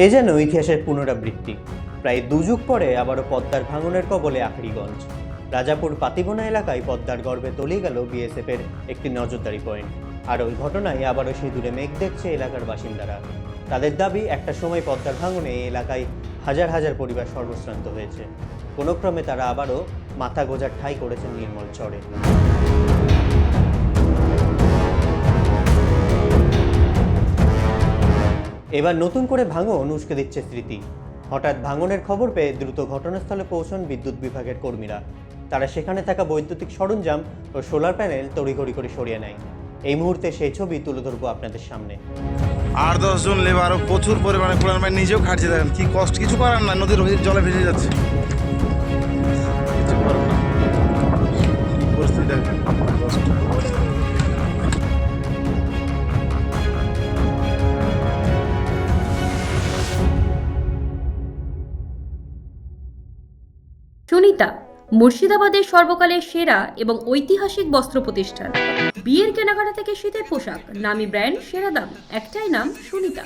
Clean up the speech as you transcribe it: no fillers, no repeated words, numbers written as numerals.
এ যেন ইতিহাসের পুনরাবৃত্তি। প্রায় দুযুগ পরে আবারও পদ্মার ভাঙনের কবলে আখড়িগঞ্জ। রাজাপুর পাতিবোনা এলাকায় পদ্মার গর্ভে তলিয়ে গেল বিএসএফের একটি নজরদারি পয়েন্ট। আর ওই ঘটনায় আবারও সিঁদুরে মেঘ দেখছে এলাকার বাসিন্দারা। তাদের দাবি, একটা সময় পদ্মার ভাঙনে এই এলাকায় হাজার হাজার পরিবার সর্বশ্রান্ত হয়েছে। কোনো ক্রমে তারা আবারও মাথা গোজার ঠাঁই করেছেন নির্মল চরে। এবার নতুন করে ভাঙন উস্কে দিচ্ছে স্মৃতি। হঠাৎ ভাঙনের খবর পেয়ে দ্রুত ঘটনাস্থলে পৌঁছন বিদ্যুৎ বিভাগের কর্মীরা। তারা সেখানে থাকা বৈদ্যুতিক সরঞ্জাম ও সোলার প্যানেল তড়িঘড়ি করে সরিয়ে নেয়। এই মুহূর্তে সেই ছবি তুলে ধরবো আপনাদের সামনে। 8-10 জন লেবারও প্রচুর পরিমাণে খোলার মানে নিজেও খাটছে, দেখেন কি কষ্ট, কিছু করার না, নদীর জলে ভেসে যাচ্ছে, কিছু করার না, পরিস্থিতি দেখেন কষ্ট। সুনিতা মুর্শিদাবাদের সর্বকালের সেরা এবং ঐতিহাসিক বস্ত্র প্রতিষ্ঠান। বিয়ের কেনাকাটা থেকে শীতের পোশাক, নামি ব্র্যান্ড, সেরা দাম, একটাই নাম সুনিতা।